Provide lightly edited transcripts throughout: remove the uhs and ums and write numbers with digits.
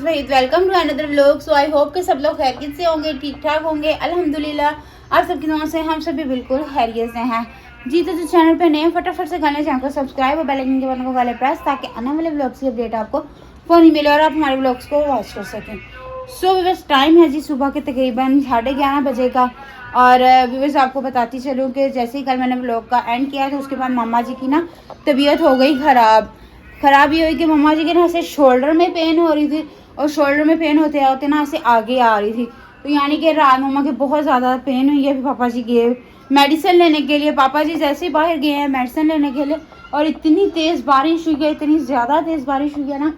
Waheed, welcome to another vlog. So I hope कि सब लोग खैरियत से होंगे, ठीक ठाक होंगे। अल्हम्दुलिल्लाह आप सबकी दुआ से हम सभी बिल्कुल खैरियत से हैं जी। तो जो चैनल पे नए फटाफट से करना चैनल को सब्सक्राइब और बेल आइकन के बटन को वाले प्रेस, ताकि आने वाले व्लॉग्स की अपडेट आपको फ़ोन ही मिले और आप हमारे व्लॉग्स को वॉच कर सकें। सो व्यूअर्स, टाइम है जी सुबह के तकरीबन 11:30 बजे का। और व्यूअर्स आपको बताती चलूँ कि जैसे ही कल मैंने व्लॉग का एंड किया तो उसके बाद मामा जी की ना तबीयत हो गई ख़राब ये हुई कि मम्मा जी के ना ऐसे शोल्डर में पेन हो रही थी, और शोल्डर में पेन होते होते ना ऐसे आगे आ रही थी। तो यानी कि रात मम्मा के बहुत ज़्यादा पेन हुई है। फिर पापा जी गए मेडिसिन लेने के लिए। पापा जी जैसे ही बाहर गए हैं मेडिसिन लेने के लिए, और इतनी तेज़ बारिश हुई है, इतनी ज़्यादा तेज़ बारिश हुई है ना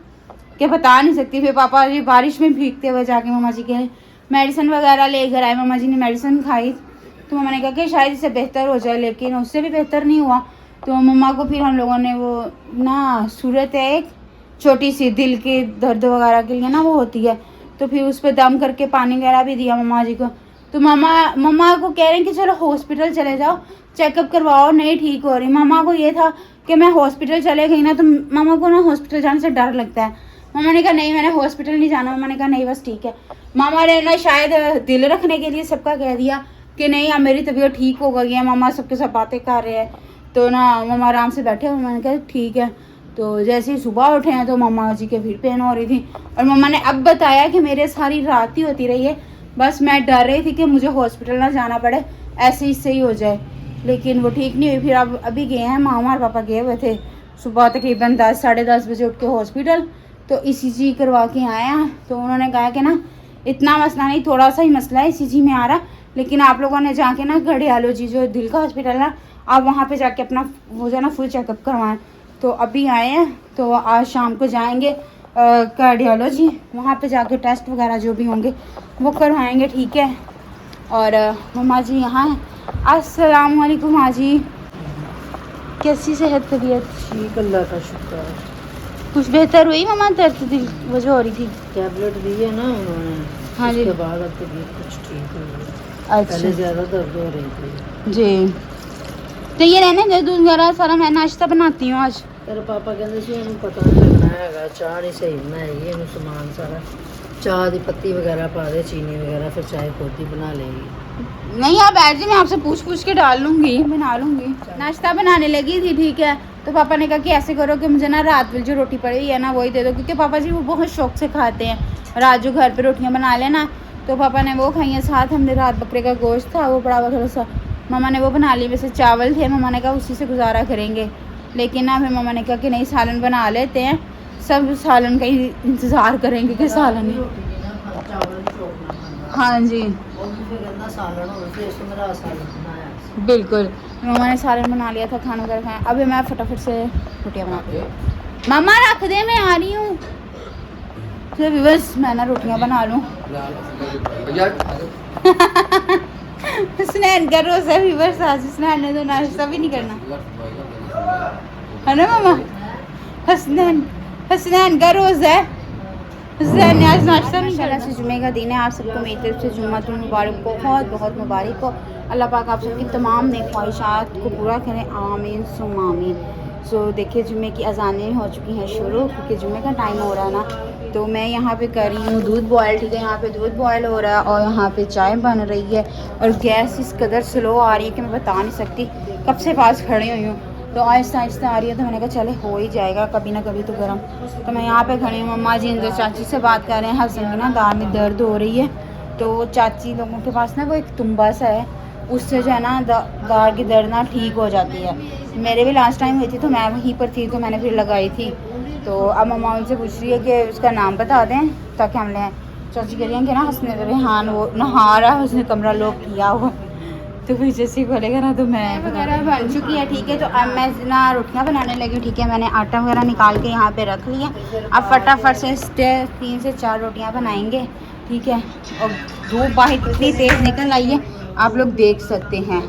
कि बता नहीं सकती। फिर पापा जी बारिश में भीगते हुए जाके मम्मा जी के मेडिसिन वगैरह लेकर आए। मम्मा जी ने मेडिसिन खाई तो मम्मा ने कहा कि शायद इससे बेहतर हो जाए, लेकिन उससे भी बेहतर नहीं हुआ। तो मम्मा को फिर हम लोगों ने वो ना सूरत है एक छोटी सी दिल के दर्द वगैरह के लिए ना वो होती है, तो फिर उस पर दम करके पानी वगैरह भी दिया मम्मा जी को। तो मम्मा को कह रहे हैं कि चलो हॉस्पिटल चले जाओ, चेकअप करवाओ, नहीं ठीक हो रही। मम्मा को ये था कि मैं हॉस्पिटल चले गई ना तो मम्मा को ना हॉस्पिटल जाने से डर लगता है। मम्मा ने कहा नहीं, मैंने हॉस्पिटल नहीं जाना। मम्मा ने कहा नहीं बस ठीक है। मामा ने ना शायद दिल रखने के लिए सबका कह दिया कि नहीं अब मेरी तबीयत ठीक हो गई है, मम्मा सबके साथ बातें कर रहे हैं। तो ना मम्मा आराम से बैठे हुए। मैंने कहा ठीक है। तो जैसे ही सुबह उठे हैं तो मम्मा जी के फिर पेन हो रही थी, और मम्मा ने अब बताया कि मेरे सारी रात ही होती रही है, बस मैं डर रही थी कि मुझे हॉस्पिटल ना जाना पड़े, ऐसे ही सही हो जाए, लेकिन वो ठीक नहीं हुई। फिर अब अभी गए हैं, मामा और पापा गए हुए थे सुबह तकरीबन 10 साढ़े 10 बजे उठ के हॉस्पिटल। तो ECG करवा के आए हैं। तो उन्होंने कहा कि ना इतना मसला नहीं, थोड़ा सा ही मसला है ECG में आ रहा, लेकिन आप लोगों ने जाके ना कार्डियोलॉजी जो दिल का हॉस्पिटल है आप वहाँ पे जाके अपना वो जो ना फुल चेकअप करवाएं। तो अभी आए हैं, तो आज शाम को जाएंगे कार्डियोलॉजी, वहाँ पे जाके टेस्ट वगैरह जो भी होंगे वो करवाएंगे, ठीक है। और मम्मा जी यहाँ हैं। अस्सलाम वालेकुम माँ जी, कैसी सेहत तबीयत? ठीक, अल्लाह का शुक्र है। कुछ बेहतर हुई मम्मा? दर्द दिल वजह हो रही थी, टैबलेट दी है ना उन्होंने, हाँ जी। उसके बाद अब तबीयत कुछ ठीक हुई है। अच्छा पहले ज़्यादा दर्द हो रही थी जी। तो ये रहने दे, दूध वगैरह सारा मैं नाश्ता बनाती हूँ आज। तेरे पापा कहते सी इन्हें पता नहीं लगना है, चाह नहीं सही बनाएगी, इन्हें सामान सारा चाह की पत्ती वगैरह पा दे, चीनी वगैरह, फिर चाय खुद ही बना लेगी। नहीं आप बैठ जाइए, मैं आपसे पूछ के डाल लूँगी, बना लूँगी। नाश्ता बनाने लगी थी, ठीक है। तो पापा ने कहा कि ऐसे करो कि मुझे ना रात में जो रोटी पड़ी हुई है ना वही दे दो, क्योंकि पापा जी वो बहुत शौक से खाते हैं रात जो घर पे रोटियां बना लेना। तो पापा ने वो खाई हैं, साथ हमने रात बकरे का गोश्त था वो पड़ा हुआ थोड़ा सा, मम्मा ने वो बना ली। वैसे चावल थे, मम्मा ने कहा उसी से गुजारा करेंगे, लेकिन ना फिर मम्मा ने कहा कि नहीं सालन बना लेते हैं, सब सालन का ही इंतज़ार करेंगे कि सालन ही। हाँ जी बिल्कुल, मम्मा ने सालन बना लिया था, खाना वगैरह खाया। अभी मैं फटाफट से रोटियाँ बनाती हूँ। मम्मा रख दे, मैं आ रही हूँ। तो बस मैं ना रोटियाँ बना लूँ। स्नैन का रोज़ा भी बस, आज स्नैन ने तो नाश्ता भी नहीं करना है ना मम्मा। हसनैन का रोज़ा है, हसनैन ने आज नाश्ता नहीं करना। से जुमे का दिन है, आप सबको मेरी तरफ से जुम्मतुल मुबारक, बहुत बहुत मुबारक हो। अल्लाह पाक आप सबकी तमाम नेक ख्वाहिशात को पूरा करें, आमीन सुम्मा आमीन। सो देखिए जुमे की अज़ानें हो चुकी हैं शुरू, क्योंकि जुमे का टाइम हो रहा है ना। तो मैं यहाँ पे कर रही हूँ दूध बॉयल, ठीक है। यहाँ पे दूध बॉयल हो रहा है और यहाँ पे चाय बन रही है, और गैस इस कदर स्लो आ रही है कि मैं बता नहीं सकती, कब से पास खड़ी हुई हूँ। तो आहिस्ता आहिस्ता आ रही है, तो मैंने कहा चले हो ही जाएगा कभी ना कभी तो गर्म। तो मैं यहाँ पे खड़ी हूँ, मम्मा जी अंदर चाची से बात कर रहे हैं। हसन की ना दाढ़ में दर्द हो रही है, तो चाची लोगों के पास ना वो एक तुम्बा सा है, उससे जो है ना दाढ़ की दर्द ना ठीक हो जाती है। मेरे भी लास्ट टाइम हुई थी तो मैं वहीं पर थी, तो मैंने फिर लगाई थी। तो अब मम्मा उनसे पूछ रही है कि उसका नाम बता दें ताकि हम लें। चाची कह रही हैं कि ना हंसने रेहान वो नहा रहा है, उसने कमरा लॉक किया हुआ, तो फिर जैसे खोलेगा ना तो मैं वगैरह बन चुकी है, ठीक है। तो अब मैं ना रोटियां बनाने लगी, ठीक है। मैंने आटा वगैरह निकाल के यहाँ पे रख लिया। अब फटाफट से 3 से 4 रोटियां बनाएंगे, ठीक है। और धूप बाहर इतनी तेज़ निकल आई है आप लोग देख सकते हैं,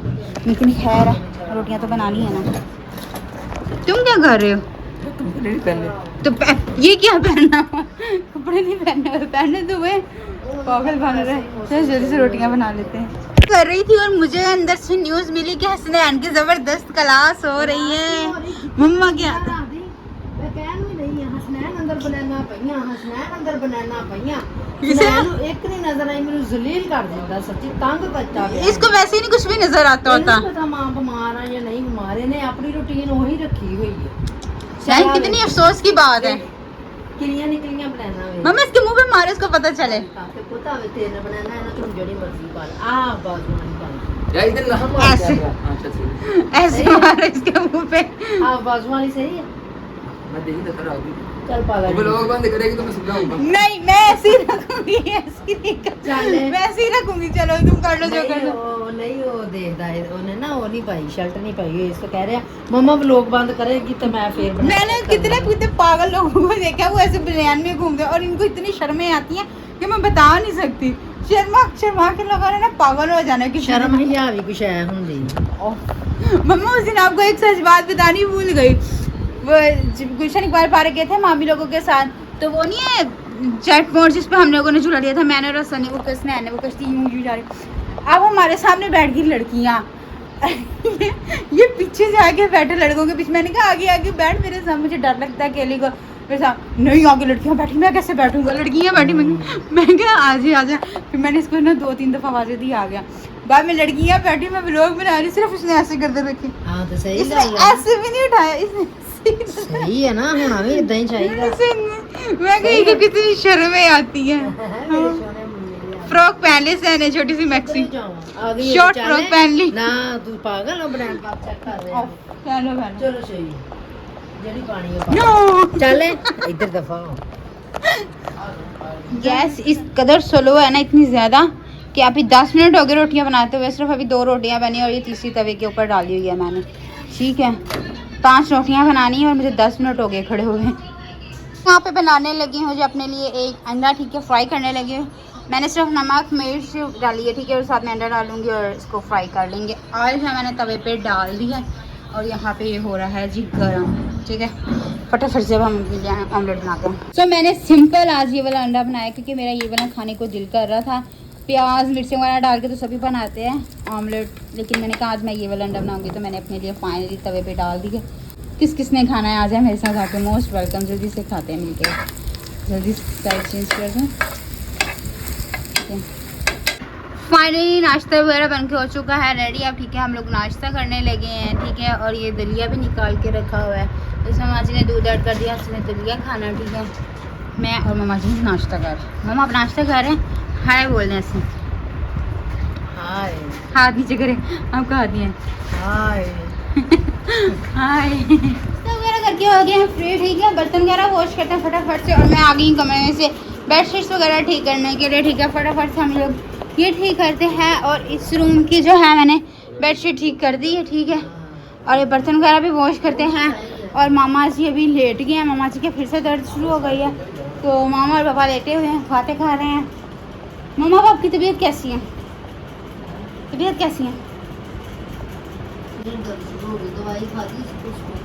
लेकिन खैर रोटियां तो बनानी है ना। तुम क्या कर रहे हो? तो ये क्या पहनना, कपड़े नहीं पहनने हुए, पहनने तो हुए, पागल बन रहे हैं। चलो जल्दी से रोटियां बना लेते हैं। कर रही थी और मुझे अंदर से न्यूज़ मिली कि हसनैन की जबरदस्त क्लास हो रही है। मम्मा क्या ਅੰਦਰ ਬਨਾਨਾ ਪਈਆਂ ਹਸਨੈਨ ਅੰਦਰ ਬਨਾਨਾ ਪਈਆਂ इसे- ਮੈਨੂੰ ਇੱਕ ਨਹੀਂ ਨਜ਼ਰ ਆਈ ਮੈਨੂੰ ਜ਼ਲੀਲ ਕਰ ਦਿੰਦਾ ਸੱਚੀ ਤੰਗ ਕਰਤਾ ਪਿਆ इसको वैसे ही नहीं कुछ भी नजर आता होता। ਇਹਨੂੰ ਪਤਾ ਮਾਂ ਬਿਮਾਰ ਆ ਜਾਂ ਨਹੀਂ ਬਿਮਾਰ ਇਹਨੇ ਆਪਣੀ ਰੁਟੀਨ ਉਹੀ ਰੱਖੀ ਹੋਈ ਹੈ यार कितनी अफसोस की बात है। ਕਿਲੀਆਂ ਨਿਕਲੀਆਂ ਬਨਾਨਾ ਵੇ मम्मा इसके मुंह पे मारो, इसको पता चले। ਤੇ ਪਤਾ ਵੇ ਤੇਰੇ ਬਨਾਨਾ ਇਹਨਾਂ ਤੋਂ ਜਿਹੜੀ ਮਰਜ਼ੀ ਪਾ ਲੈ ਆ ਬਾਜ਼ੂ ਵਾਲੀ ਪਾ ਲੈ या इधर ना ऐसे अच्छा ठीक ऐसे मारो इसके मुंह पे। ਆ ਬਾਜ਼ੂ वाली सही है मैं देखी तो खरा अभी चल पा वो लोग बंद करेगी तो मैं समझाऊंगा नहीं मैं ऐसे ही रखूंगी, ऐसे ही नहीं चले। मैं ऐसे ही रखूंगी। चलो तुम कर लो जो कर लो। नहीं वो देखदा है ਉਹਨੇ ਨਾ ਉਹ ਨਹੀਂ ਪਾਈ ਸ਼ਰਟ ਨਹੀਂ ਪਾਈ ਹੋਈ इसको कह रहा मम्मा व्लॉग बंद करेगी तो मैं फिर बना मैंने कितने कितने पागल लोगों को देखा वो ऐसे बनियान में घूमते हैं और इनको इतनी शर्में आती हैं कि मैं बता नहीं सकती। शर्मा शर्मा के लोगों ने ना पागल हो जाना कि शर्म हिया भी कुछ है ਹੁੰਦੀ मम्मा उस दिन आपको एक सच बात बतानी भूल गई। वो गुलशन इकबाल पार्क गए थे मामी लोगों के साथ, तो वो नहीं है जेट मोड जिस पे हम लोगों ने झूला लिया था, मैंने और रसन ने, वो किसने आने वो कश्ती यूं जा रही। अब हमारे सामने बैठ गई लड़कियाँ ये पीछे जाके बैठे लड़कों के पीछे। मैंने कहा आगे आगे बैठ मेरे साथ, मुझे डर लगता है अकेले को। मेरे साथ नहीं आगे लड़कियाँ बैठी, मैं कैसे बैठूंगा, लड़कियाँ बैठी। मैं क्या आ जा। फिर मैंने इसको ना 2-3 दफ़ा आवाज़ें दी आ गया। बाद में लड़कियाँ बैठी, मैं व्लॉग बना रही, सिर्फ उसने ऐसे करते रखी। हाँ तो सही इसने ऐसे भी नहीं उठाया, इसने सही है ना होना भी इतना ही चाहिए मैं कही कि कितनी शर्में आती हैं। फ्रॉक पहन ली सहने, छोटी सी मैक्सी शॉर्ट फ्रॉक पहन ली। ना तू पागल हो ब्रांड का चेक कर रहे पहनो पहनो। चलो सही जेडी पानी है नो चल इधर दफा हो गैस इस कदर स्लो है ना, इतनी ज़्यादा कि अभी 10 मिनट हो गए रोटियां बनाते हुए। सिर्फ अभी 2 रोटियां बनी और ये तीसरी तवे के ऊपर डाली हुई है मैंने। ठीक है 5 रोटियां बनानी है और मुझे 10 मिनट हो गए खड़े हुए। यहाँ पे बनाने लगी हूँ जो अपने लिए एक अंडा, ठीक है, फ्राई करने लगी हूँ। मैंने सिर्फ नमक मिर्च डाली है, ठीक है, और साथ में अंडा डालूंगी और इसको फ्राई कर लेंगे। ऑयल जो मैंने तवे पे डाल दिया और यहाँ पे ये हो रहा है जी गरम। ठीक है फटाफट से अब हम ऑमलेट बनाते हैं। सो मैंने सिंपल आज ये वाला अंडा बनाया क्योंकि मेरा ये वाला खाने को दिल कर रहा था। प्याज मिर्ची वगैरह डाल के तो सभी बनाते हैं ऑमलेट, लेकिन मैंने कहा आज मैं ये वाला अंडा बनाऊंगी तो मैंने अपने लिए फाइनली तवे पे डाल दिया। किस किस ने खाना है आ जाए मेरे साथ आके, मोस्ट वेलकम। जल्दी से खाते हैं मिलके, जल्दी साइड चेंज कर दूँ। फाइनली नाश्ता वगैरह बन के हो चुका है रेडी। अब ठीक है हम लोग नाश्ता करने लगे हैं। ठीक है और ये दलिया भी निकाल के रखा हुआ है, इसमें माँ जी ने दूध ऐड कर दिया, उसने दलिया खाना। ठीक है मैं और मामा जी नाश्ता कर रहे हैं। मामा आप नाश्ता कर रहे हैं, हाय बोल रहे हैं ऐसे, हाय हाथ नीचे करें, आपका हाथ नहीं है हाय हाय। नाश्ता वगैरह करके हो गए हैं फ्री। ठीक है बर्तन वगैरह वॉश करते हैं फटाफट से और मैं आ गई कमरे में से बेडशीट्स वगैरह ठीक करने के लिए। ठीक है फटाफट से हम लोग ये ठीक करते हैं और इस रूम की जो है मैंने बेडशीट ठीक कर दी है। ठीक है और ये बर्तन वगैरह भी वॉश करते हैं। और मामा जी अभी लेट गए हैं, मामा जी के फिर से दर्द शुरू हो गई है तो मामा और पापा लेटे हुए हैं, बातें खा रहे हैं। मामा बाप की तबीयत कैसी है, तबीयत कैसी है? दवाई खाती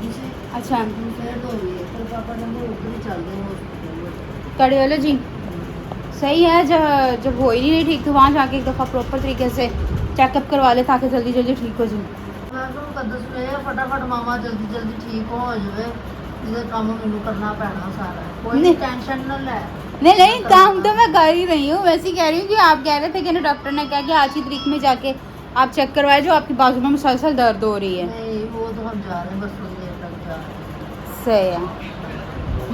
से अच्छा फिर तो हुई है फिर पापा ने ऊपर ही चल गए हॉस्पिटल कार्डियोलॉजी सही है। जब हो ही नहीं ठीक तो वहाँ जाके एक दफ़ा प्रॉपर तरीके से चेकअप करवा ले ताकि जल्दी जल्दी ठीक हो जाए। फटाफट मामा जल्दी जल्दी ठीक हो जाए, ਜਿਹਦੇ ਕੰਮ ਮੈਨੂੰ ਕਰਨਾ ਪੈਣਾ ਸਾਰਾ। कोई नहीं। टेंशन ना ले। नहीं काम तो मैं कर ही रही हूँ, वैसे ही कह रही हूँ कि आप कह रहे थे कि ना डॉक्टर ने कहा कि आज की तारीख में जाके आप चेक करवाए जो आपकी बाजू में मुसलसल दर्द हो रही है। नहीं वो तो हम जा रहे हैं बस थोड़ी देर तक जा रहे हैं। सही है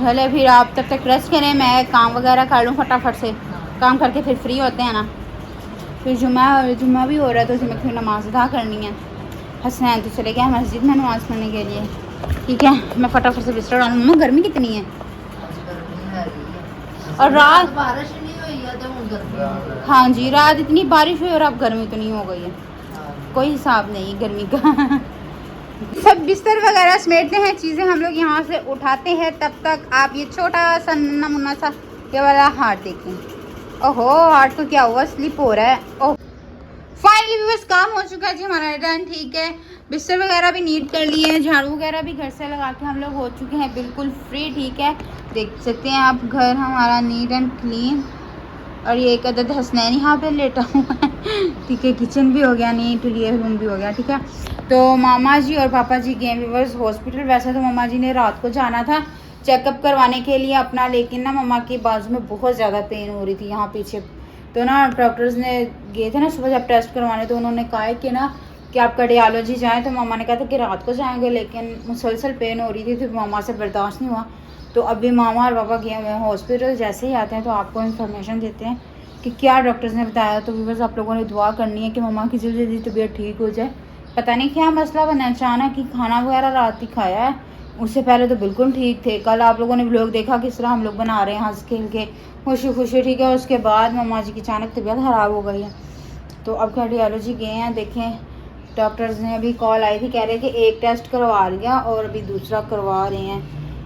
भले फिर आप तब तक रेस्ट करें, मैं काम वगैरह कर लूँ फटाफट से, काम करके फिर फ्री होते हैं ना। फिर जुम्मा भी हो रहा है तो जुम्मे की फिर नमाज अदा करनी है। हसनैन तो चले गया मस्जिद में नमाज़ पढ़ने के लिए। ठीक है मैं फटाफट से बिस्तर डालूँ। मम्मा गर्मी कितनी है आज गर्मी है ही है। और रात बारिश नहीं हुई है तो हम गर्मी हो गई। हाँ जी रात इतनी बारिश हुई और अब गर्मी इतनी हो गई है, हाँ। कोई हिसाब नहीं गर्मी का। सब बिस्तर वगैरह समेटते हैं, चीज़ें हम लोग यहाँ से उठाते हैं। तब तक आप ये छोटा सा नन्ना मुन्ना सा ये वाला हार्ट देखें। ओहो हार्ट को क्या हुआ, स्लिप हो रहा है। ओह फाइनली भी बस काम हो चुका है जी हमारा डन। ठीक है बिस्तर वगैरह भी नीट कर लिए हैं, झाड़ू वगैरह भी घर से लगा के हम लोग हो चुके हैं बिल्कुल फ्री। ठीक है देख सकते हैं आप घर हमारा नीट एंड क्लीन। और ये एक अदद हसनैन यहाँ पे लेटा हुआ है। ठीक है किचन भी हो गया नीट, ये रूम भी हो गया। ठीक है तो मामा जी और पापा जी गए व्यूअर्स हॉस्पिटल। वैसे तो मामा जी ने रात को जाना था चेकअप करवाने के लिए अपना, लेकिन ना मम्मा की बाजू में बहुत ज़्यादा पेन हो रही थी यहाँ पीछे। तो ना डॉक्टर्स ने गए थे ना सुबह जब टेस्ट करवाने, तो उन्होंने कहा है कि ना कि आप कार्डियोलॉजी जाएँ। तो मम्मा ने कहा था कि रात को जाएंगे, लेकिन मुसलसल पेन हो रही थी तो मम्मा से बर्दाश्त नहीं हुआ। तो अभी मामा और पापा गए हुए हैं हॉस्पिटल। जैसे ही आते हैं तो आपको इन्फॉर्मेशन देते हैं कि क्या डॉक्टर्स ने बताया। तो भी बस आप लोगों ने दुआ करनी है कि मम्मा की जल्दी जल्दी तबीयत ठीक हो जाए। पता नहीं क्या मसला बना, अचानक कि खाना वगैरह रात ही खाया है, उससे पहले तो बिल्कुल ठीक थे। कल आप लोगों ने व्लॉग देखा किस तरह हम लोग बना रहे हैं हंस खेल के, खुशी खुशी, ठीक है। उसके बाद मम्मा जी की अचानक तबीयत ख़राब हो गई है। तो अब कार्डियोलॉजी गए हैं। देखें डॉक्टर्स ने अभी कॉल आई थी, कह रहे हैं कि एक टेस्ट करवा लिया और अभी दूसरा करवा रहे हैं।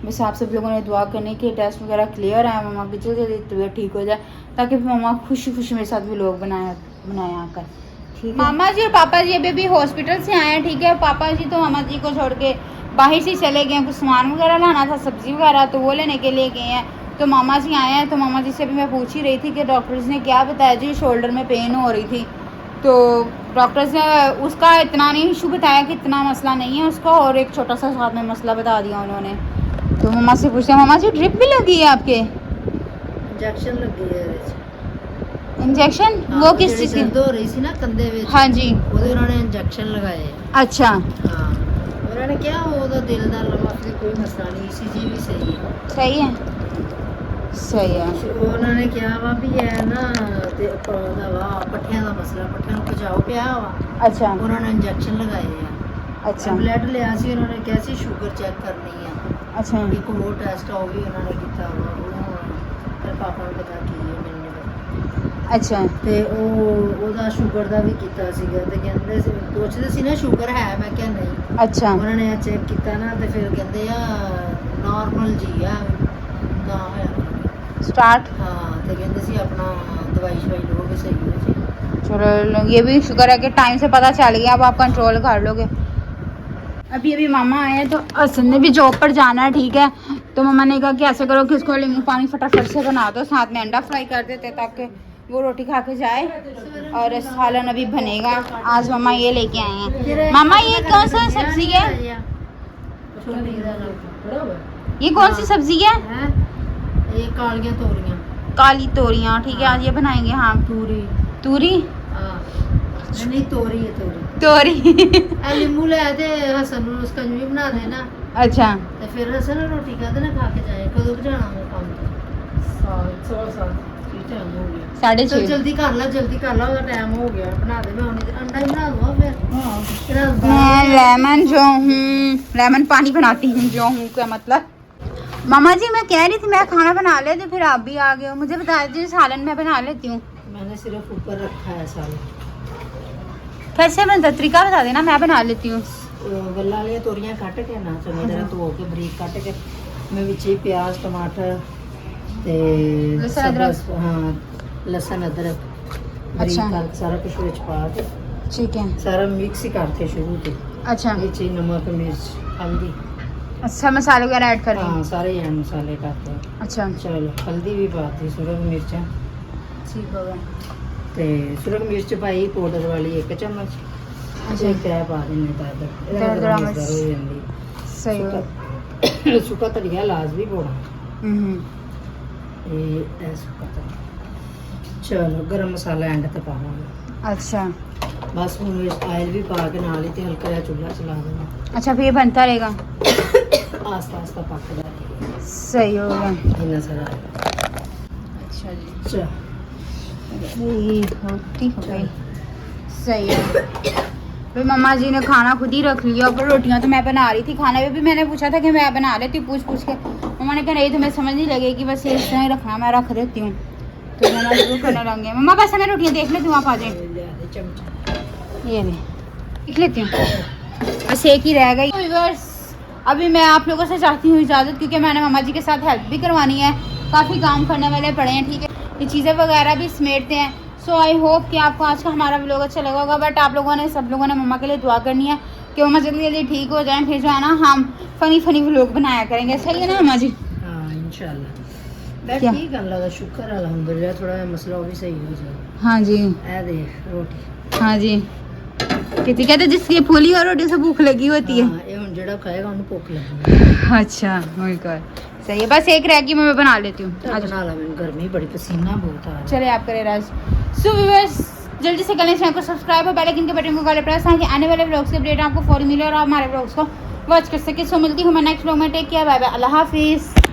बस आप सब लोगों ने दुआ करने की टेस्ट वगैरह क्लियर है, मम्मा की जल्दी जल्दी तबीयत ठीक हो जाए, ताकि फिर मम्मा खुशी खुशी मेरे साथ भी लोग बनाए आकर, ठीक है। मामा जी और पापा जी अभी हॉस्पिटल से आए हैं, ठीक है। पापा जी तो मामा जी को छोड़ के बाहर से चले गए, कुछ सामान वगैरह लाना था, सब्जी वगैरह, तो वो लेने के लिए गए हैं। तो मामा जी आए हैं। तो मामा जी से अभी मैं पूछ ही रही थी कि डॉक्टर्स ने क्या बताया जी, शोल्डर में पेन हो रही थी। तो डॉक्टर्स ने उसका इतना नहीं इशू बताया कि इतना मसला नहीं है उसका, और एक छोटा सा साथ में मसला बता दिया उन्होंने। तो मम्मा से पूछते हैं, मम्मा जी ड्रिप भी लगी है आपके? इंजेक्शन लगी है इंजेक्शन? वो किस चीज़ की? दर्द हो रही थी ना कंधे ਵਿੱਚ, हाँ जी, ਉਹਦੇ ਉਹਨਾਂ ਨੇ ਇੰਜੈਕਸ਼ਨ ਲਗਾਏ। अच्छा, ਹਾਂ ਉਹਨਾਂ ਨੇ ਕਿਹਾ ਉਹਦਾ ਦਿਲ ਦਾ ਲਵਾਫੇ ਕੋਈ ਮਸਲਾ ਨਹੀਂ, ईसीजी ਵੀ ਸਹੀ ਹੈ। सही है, सही है। ਉਹਨਾਂ ਨੇ ਕਿਹਾ ਵਾ ਵੀ ਇਹ ਨਾ ਤੇ ਉਹਦਾ ਵਾ ਪੱਠਿਆਂ ਦਾ ਮਸਲਾ, ਪੱਠਿਆਂ ਨੂੰ ਖਿਚਾਓ ਪਿਆ ਵਾ। अच्छा ਉਹਨਾਂ ਨੇ ਇੰਜੈਕਸ਼ਨ ਲਗਾਏ ਆ। अच्छा ਬਲੱਡ ਲਿਆ ਸੀ, ਉਹਨਾਂ ਨੇ ਕਿਹਾ ਸੀ ਸ਼ੂਗਰ ਚੈੱਕ ਕਰਨੀ ਆ। अच्छा ਇੱਕ ਹੋਰ ਟੈਸਟ ਆ ਉਹ ਵੀ ਉਹਨਾਂ ਨੇ ਕੀਤਾ ਵਾ, ਉਹ ਫਿਰ ਪਾਪਾ ਨੂੰ ਪਤਾ ਕੀ ਹੈ, ਮੈਨੂੰ ਨਹੀਂ ਪਤਾ। अच्छा ਤੇ ਉਹਦਾ ਸ਼ੂਗਰ ਦਾ ਵੀ ਕੀਤਾ ਸੀਗਾ, ਤੇ ਕਹਿੰਦੇ ਸੀ, ਪੁੱਛਦੇ ਸੀ ਨਾ ਸ਼ੂਗਰ ਹੈ, ਮੈਂ ਕਿਹਾ ਨਹੀਂ। अच्छा ਉਹਨਾਂ ਨੇ ਚੈੱਕ ਕੀਤਾ ਨਾ, ਤੇ ਫਿਰ ਕਹਿੰਦੇ ਆ ਨਾਰਮਲ ਜੀ ਆ, ਨਾ ਹੋਇਆ। स्टार्ट। ਹਾਂ ਤੇ ਕਹਿੰਦੇ ਸੀ ਆਪਣਾ ਦਵਾਈ ਸ਼ਵਾਈ ਲਓਗੇ ਸਹੀ ਹੋ ਜਾਏ। चलो ये भी शुक्र है कि टाइम से पता चल गया, अब आप कंट्रोल कर लोगे। अभी मामा आए हैं, तो हसन ने भी जॉब पर जाना है, ठीक है। तो मम्मा ने कहा कि ऐसे करो कि इसको नींबू पानी फटाफट से बना दो, साथ में अंडा फ्राई कर देते ताकि वो रोटी खा के जाए, और सालन अभी बनेगा। आज मम्मा ये लेके आए हैं। मामा ये कौन सा सब्जी है? ये कौन सी सब्जी है? ये कालियां तोरियां, काली तोरियां, ठीक है। आज ये बनाएंगे। हाँ तूरी, तूरी, हाँ नहीं तोरी है, तोरी। तोरी नींबू ले ते हसन ਨੂੰ उसका भी बना देना। अच्छा ਤੇ ਫਿਰ ਹਸਨ ਰੋਟੀ ਖਾਦੇ ਨਾ ਖਾ ਕੇ ਜਾਏ। ਕਦੋਂ ਜਾਣਾ ਮੈਂ ਕੰਮ ਤੇ? ਸਾਲ ਕੀ ਟਾਈਮ ਹੋ ਗਿਆ? 6:30। ਜਲਦੀ ਕਰ ਲੈ, ਜਲਦੀ ਕਰ ਲੈ, ਉਹਦਾ ਟਾਈਮ ਹੋ ਗਿਆ। ਬਣਾ ਦੇ, ਮੈਂ ਉਹਨੇ ਅੰਡਾ ਹੀ ਬਣਾ ਦੂੰਗਾ ਫਿਰ। ਹਾਂ मैं लेमन जो हूँ, लेमन पानी बनाती हूँ जो हूँ, क्या मतलब। मामा जी मैं कह रही थी मैं खाना बना लेती, फिर आप भी आ गए हो। मुझे बता दीजिए, सालन मैं बना लेती हूँ। मैंने सिर्फ ऊपर रखा है सालन। कैसे बनता, तरीका बता देना, मैं बना लेती हूँ। गल्ला वाली तोरियां कट के ना चंगी तरह धो के बरीक कट के, मैं विच ही प्याज टमाटर ते लहसुन अदरक, हाँ लहसुन अदरक बरीक अच्छा। करके सारा कुछ विच पा के ठीक है। सारा मिक्स ही करते शुरू से। अच्छा विच ही नमक मिर्च हल्दी, अच्छा मसाले वगैरह ऐड कर हाँ सारे एंड मसाले करते हैं। अच्छा चलो हल्दी भी पाती, सुरख मिर्चा ठीक हो गया। ते सुरख मिर्च पाई पाउडर वाली 1 चम्मच। अच्छा एक है पा देने दादर, दरदरा मिर्च। हो जाती। सही हो गया। सुका धनिया लाजमी पाना, हम्म, ये सुका धनिया। चलो गरम मसाला एंड ते पावांगे। अच्छा बस हुन ऑयल भी पा के नाल ही ते हल्का जिहा चूल्हा चला देना। अच्छा फिर ये बनता रहेगा। आस्ता आस्ता पकदा रहेगा, सही हो गया। इतना सारा। अच्छा जी, चल ये होती हो गई। सही है। फिर मम्मा जी ने खाना खुद ही रख लिया, पर रोटियां तो मैं बना रही थी। खाने में भी मैंने पूछा था कि मैं बना लेती हूँ, पूछ के। मम्मा ने कहा नहीं तुम्हें समझ नहीं लगेगी, बस इस तरह ही रखना, मैं रख देती हूँ। तो मम्मा शुरू करने लगे। मम्मा बस मैं रोटियां देख लेती हूँ, आप आ जाए। चमचा ये ले देख लेती हूँ, बस एक ही रह गई। व्यूअर्स अभी मैं आप लोगों से चाहती हूँ इजाज़त, क्योंकि मैंने मम्मा जी के साथ हेल्प भी करवानी है, काफ़ी काम करने वाले पड़े हैं, ठीक है। ये चीज़ें वगैरह भी समेटते हैं। सो आई होप कि आपको आज का हमारा व्लॉग अच्छा लगा होगा। बट आप लोगों ने, सब लोगों ने मम्मा के लिए दुआ करनी है कि मम्मा जल्दी जल्दी ठीक हो जाएं, फिर जो है ना हम फनी व्लॉग बनाया करेंगे। सही है ना मम्मा जी? हाँ इंशाल्लाह। मैं क्या? ठीक है, अल्लाह का शुक्र है, अल्हम्दुलिल्लाह। थोड़ा मसला वो भी सही हो जाए। हाँ जी, ए देख रोटी, हाँ जी। कितनी कहते जिसकी फूली और रोटी से भूख लगी होती है। हाँ ये हुन जेड़ा खाएगा उन्हें भूख लगेगी। अच्छा बिल्कुल सही है, बस एक रह गई, मैं बना लेती हूँ। चल बना ला, मैंने गर्मी बड़ी, पसीना बहुत आ रहा है। चले आप करें राज। सो व्यूअर्स, जल्दी से कर लें चैनल को सब्सक्राइब और बेल आइकन के बटन को कॉल प्रेस ताकि आने वाले व्लॉग्स की अपडेट आपको फौरी मिले और आप हमारे व्लॉग्स को वॉच कर सके। सो मिलती हूँ मैं नेक्स्ट व्लॉग में। टेक केयर, बाय बाय, अल्लाह हाफिज़।